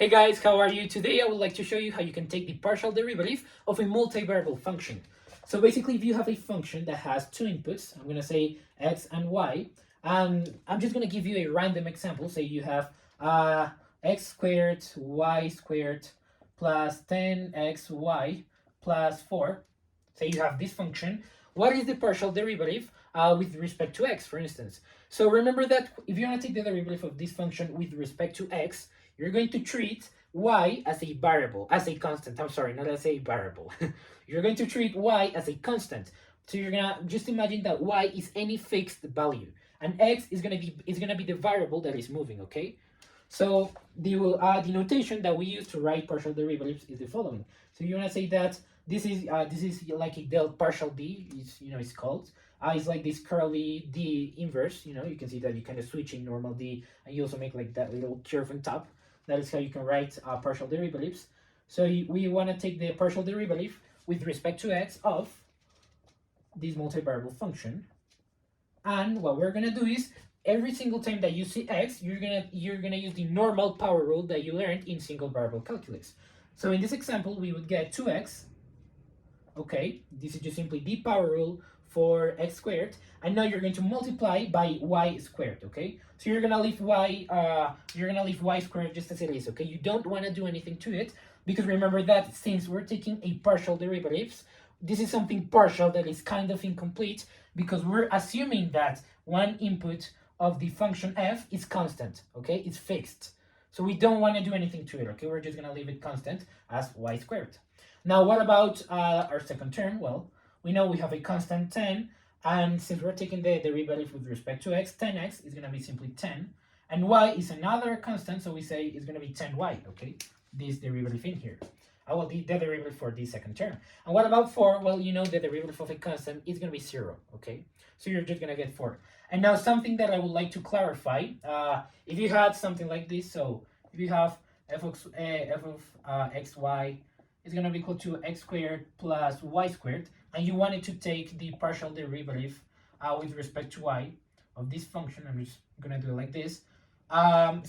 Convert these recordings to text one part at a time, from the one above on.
Hey guys, how are you? Today I would like to show you how you can take the partial derivative of a multivariable function. So basically, if you have a function that has two inputs, I'm going to say x and y, and I'm just going to give you a random example. Say you have x squared, y squared, plus 10xy plus 4. Say you have this function. What is the partial derivative with respect to x, for instance? So remember that if you want to take the derivative of this function with respect to x, you're going to treat y as a variable, as a constant. I'm sorry, not as a variable. You're going to treat y as a constant. So you're gonna just imagine that y is any fixed value, and x is gonna be the variable that is moving. Okay. So the notation that we use to write partial derivatives is the following. So you wanna say that this is like a del partial d. It's called. It's like this curly d inverse. You can see that you kind of switch in normal d, and you also make like that little curve on top. That is how you can write partial derivatives. So we want to take the partial derivative with respect to x of this multivariable function. And what we're gonna do is every single time that you see x, you're gonna use the normal power rule that you learned in single variable calculus. So in this example, we would get 2x. Okay, this is just simply the power rule for x squared, and now you're going to multiply by y squared. Okay, so you're gonna leave y squared just as it is. Okay, you don't want to do anything to it, because remember that since we're taking a partial derivatives, this is something partial that is kind of incomplete, because we're assuming that one input of the function f is constant. Okay, it's fixed, so we don't want to do anything to it. Okay, we're just gonna leave it constant as y squared. Now, what about our second term? Well, we know we have a constant 10, and since we're taking the derivative with respect to x, 10x is going to be simply 10, and y is another constant, so we say it's going to be 10y, okay? This derivative in here. Well, the derivative for the second term. And what about 4? Well, you know the derivative of a constant is going to be 0, okay? So you're just going to get 4. And now something that I would like to clarify, if you had something like this, so if you have f of xy is going to be equal to x squared plus y squared, and you wanted to take the partial derivative with respect to y of this function. I'm just going to do it like this.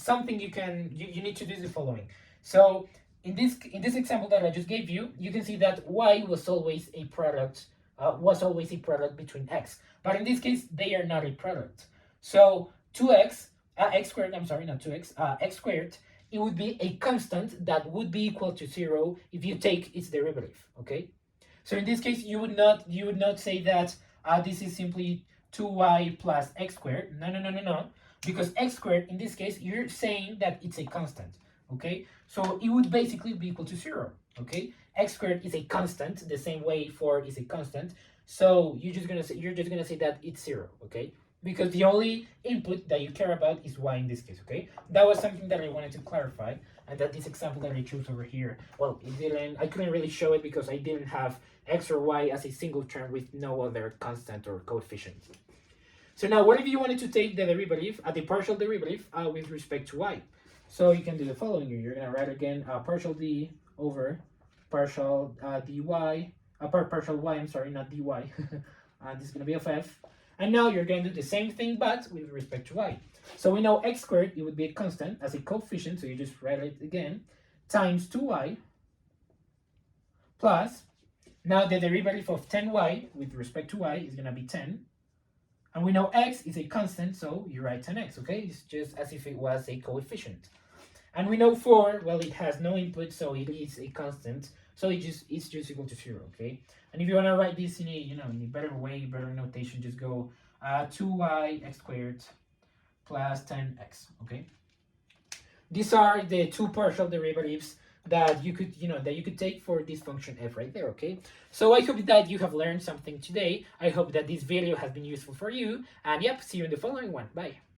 Something you need to do is the following. So in this example that I just gave you, you can see that y was always a product between x, but in this case they are not a product. So 2x x squared, I'm sorry, not 2x, x squared, it would be a constant that would be equal to 0 if you take its derivative. Okay, so in this case you would not say that this is simply 2y plus x squared. No, because x squared in this case you're saying that it's a constant. Okay, so it would basically be equal to 0. Okay, x squared is a constant the same way 4 is a constant, so you're just gonna say that it's 0. Okay, because the only input that you care about is y in this case. Okay, that was something that I wanted to clarify, and that this example that I chose over here, well, I couldn't really show it because I didn't have x or y as a single term with no other constant or coefficient. So now, what if you wanted to take the derivative, the partial derivative with respect to y? So you can do the following. You're gonna write again partial d over partial dy, partial y. I'm sorry, not dy. This is gonna be of f. And now you're going to do the same thing, but with respect to y. So we know x squared, it would be a constant as a coefficient, so you just write it again, times 2y, plus, now the derivative of 10y with respect to y is going to be 10. And we know x is a constant, so you write 10x, okay? It's just as if it was a coefficient. And we know 4, well, it has no input, so it is a constant, so it's just equal to 0, okay? And if you want to write this in a better way, better notation, just go 2y x squared plus 10x, okay? These are the two partial derivatives that you could take for this function f right there, okay? So I hope that you have learned something today. I hope that this video has been useful for you, and yep, see you in the following one. Bye.